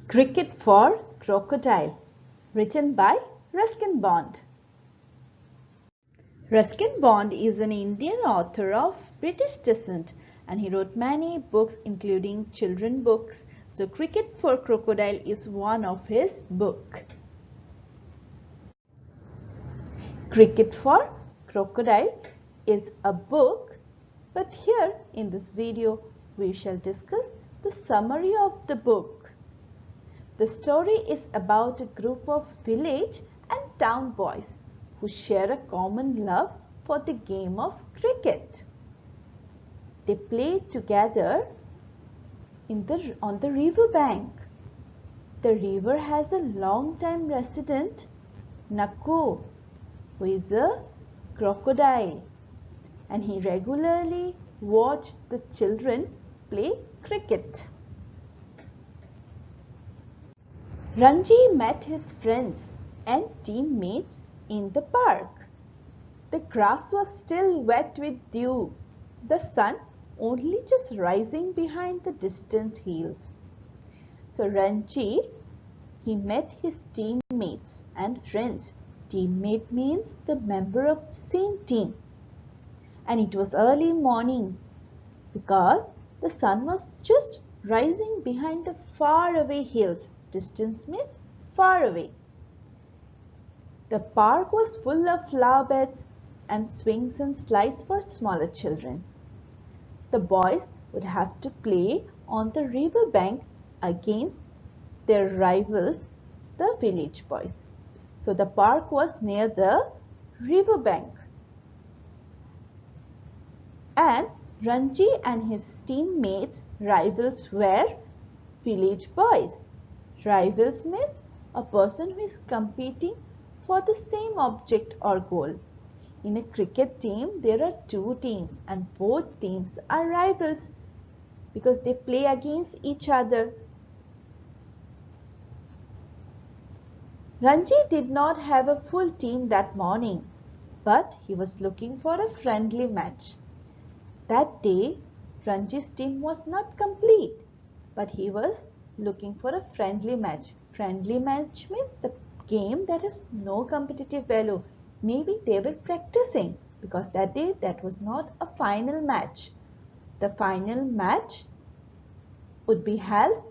Cricket for Crocodile, written by Ruskin Bond. Ruskin Bond is an Indian author of British descent and he wrote many books including children books. So Cricket for Crocodile is one of his books. Cricket for Crocodile is a book, but here in this video we shall discuss the summary of the book. The story is about a group of village and town boys who share a common love for the game of cricket. They play together on the river bank. The river has a long-time resident, Nakku, who is a crocodile, and he regularly watched the children play cricket. Ranji met his friends and teammates in the park. The grass was still wet with dew, the sun only just rising behind the distant hills. So Ranji, he met his teammates and friends. Teammate means the member of the same team. And it was early morning because the sun was just rising behind the far away hills. Distance means far away. The park was full of flower beds and swings and slides for smaller children. The boys would have to play on the river bank against their rivals, the village boys. So the park was near the river bank. And Ranji and his teammates, rivals, were village boys. Rivals means a person who is competing for the same object or goal. In a cricket team, there are two teams and both teams are rivals because they play against each other. Ranji did not have a full team that morning, but he was looking for a friendly match. That day, Ranji's team was not complete, but he was looking for a friendly match. Friendly match means the game that has no competitive value. Maybe they were practicing because that day that was not a final match. The final match would be held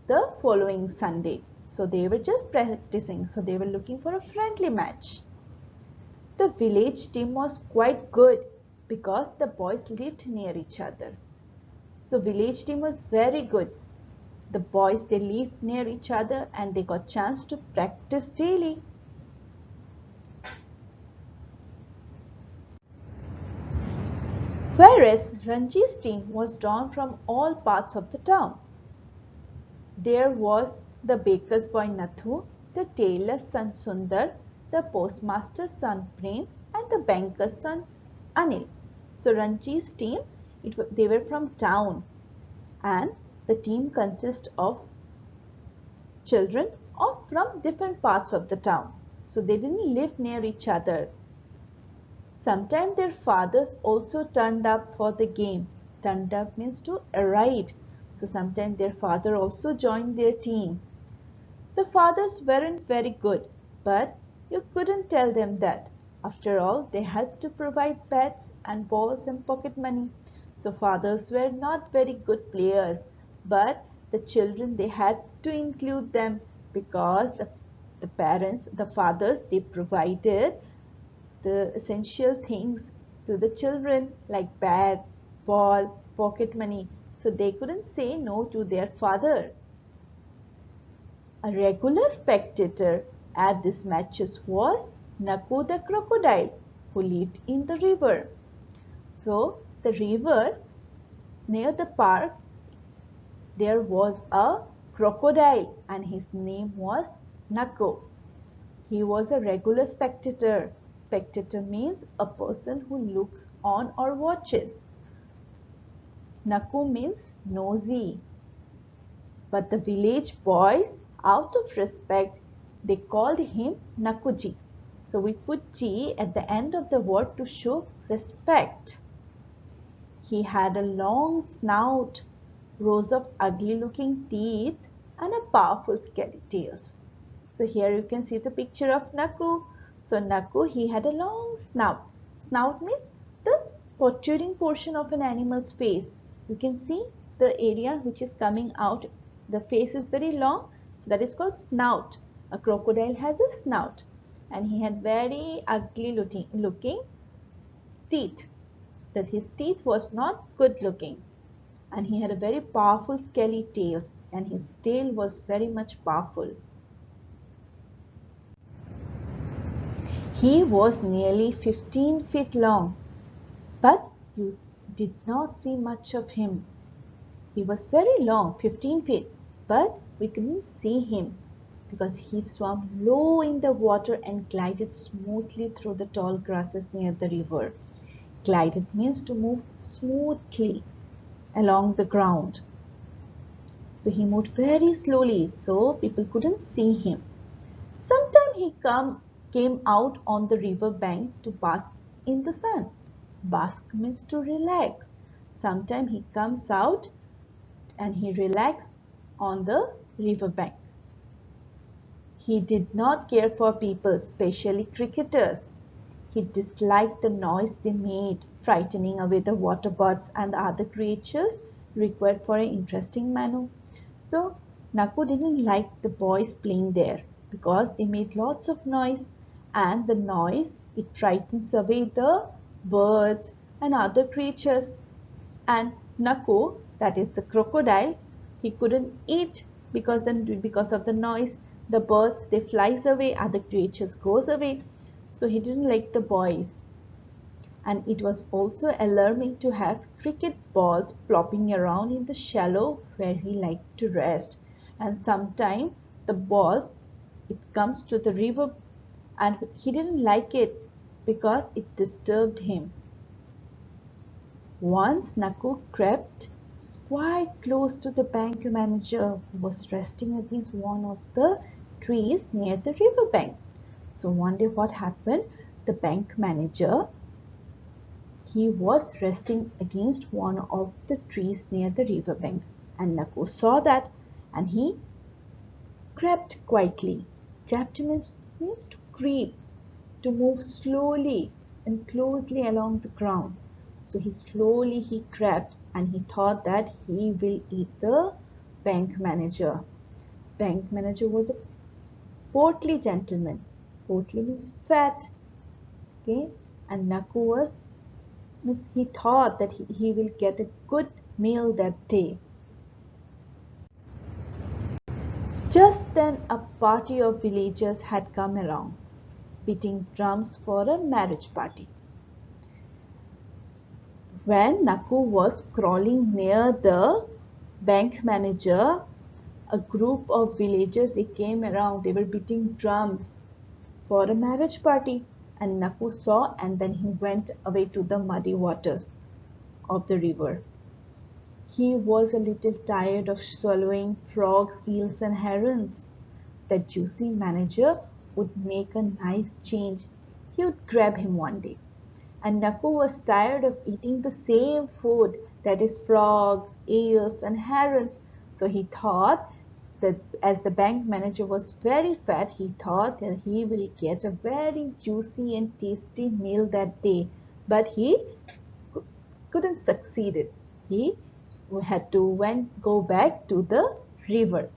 the following Sunday. So they were just practicing. So they were looking for a friendly match. The village team was quite good because the boys lived near each other. So village team was very good. The boys, they lived near each other and they got chance to practice daily. Whereas Ranji's team was drawn from all parts of the town. There was the baker's boy Nathu, the tailor's son Sundar, the postmaster's son Prem, and the banker's son Anil. So Ranji's team, they were from town, and the team consists of children from different parts of the town. So they didn't live near each other. Sometimes their fathers also turned up for the game. Turned up means to arrive. So sometimes their father also joined their team. The fathers weren't very good, but you couldn't tell them that. After all, they had to provide bats and balls and pocket money. So fathers were not very good players, but the children, they had to include them because the parents, the fathers, they provided the essential things to the children like bat, ball, pocket money. So they couldn't say no to their father. A regular spectator at these matches was Nakku the crocodile who lived in the river. So the river near the park, there was a crocodile and his name was Nakku. He was a regular spectator. Spectator means a person who looks on or watches. Nakku means nosy. But the village boys, out of respect, they called him Nakkuji. So we put G at the end of the word to show respect. He had a long snout, rows of ugly looking teeth, and a powerful scaly tails. So here you can see the picture of Naku. So Naku, he had a long snout. Snout means the protruding portion of an animal's face. You can see the area which is coming out. The face is very long, so that is called snout. A crocodile has a snout, and he had very ugly looking teeth. That his teeth was not good looking, and he had a very powerful scaly tail, and his tail was very much powerful. He was nearly 15 feet long, but you did not see much of him. He was very long, 15 feet, but we couldn't see him because he swam low in the water and glided smoothly through the tall grasses near the river. Glided means to move smoothly along the ground. So he moved very slowly, so people couldn't see him. Sometimes he came out on the river bank to bask in the sun. Bask means to relax. Sometimes he comes out and he relaxes on the river bank. He did not care for people, especially cricketers. He disliked the noise they made, frightening away the water birds and the other creatures required for an interesting manner. So Naku didn't like the boys playing there because they made lots of noise, and the noise it frightens away the birds and other creatures. And Naku, that is the crocodile, he couldn't eat because of the noise. The birds they flies away, other creatures goes away. So he didn't like the boys. And it was also alarming to have cricket balls plopping around in the shallow where he liked to rest. And sometimes the balls it comes to the river, and he didn't like it because it disturbed him. Once Naku crept quite close to the bank manager who was resting against one of the trees near the river bank. So one day what happened? The bank manager, he was resting against one of the trees near the river bank, and Naku saw that, and he crept quietly. Crept means to creep, to move slowly and closely along the ground. So he crept, and he thought that he will eat the bank manager. Bank manager was a portly gentleman. Portly means fat. Okay, and Naku was means he thought that he will get a good meal that day. Just then a party of villagers had come along, beating drums for a marriage party. When Naku was crawling near the bank manager, a group of villagers they came around. They were beating drums for a marriage party, and Naku saw, and then he went away to the muddy waters of the river. He was a little tired of swallowing frogs, eels, and herons. The juicy manager would make a nice change. He would grab him one day. And Naku was tired of eating the same food, that is frogs, eels, and herons. So he thought that as the bank manager was very fat, he thought that he will get a very juicy and tasty meal that day. But he couldn't succeed it. He had to go back to the river.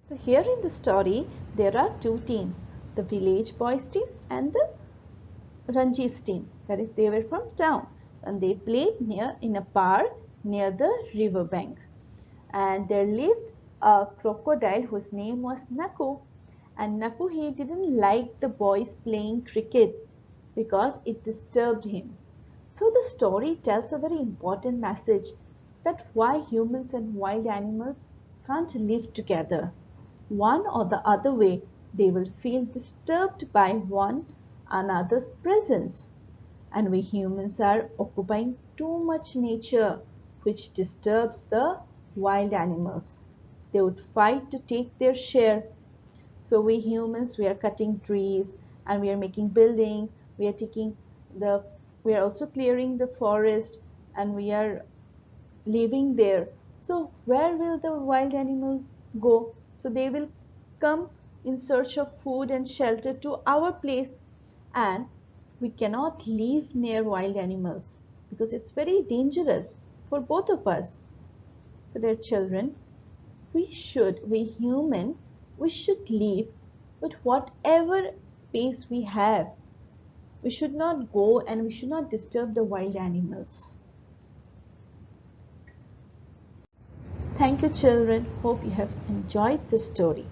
So here in the story, there are two teams, the village boys team and the Ranji's team. That is, they were from town, and they played in a park near the river bank. And there lived a crocodile whose name was Naku. And Naku, he didn't like the boys playing cricket because it disturbed him. So the story tells a very important message, that why humans and wild animals can't live together. One or the other way, they will feel disturbed by one another's presence. And we humans are occupying too much nature, which disturbs the wild animals. They would fight to take their share. So we humans, we are cutting trees and we are making building. We are taking the, we are also clearing the forest, and we are living there. So where will the wild animal go? So they will come in search of food and shelter to our place, and we cannot live near wild animals because it's very dangerous for both of us. So dear children, we human, we should live with whatever space we have. We should not go and we should not disturb the wild animals. Thank you children. Hope you have enjoyed this story.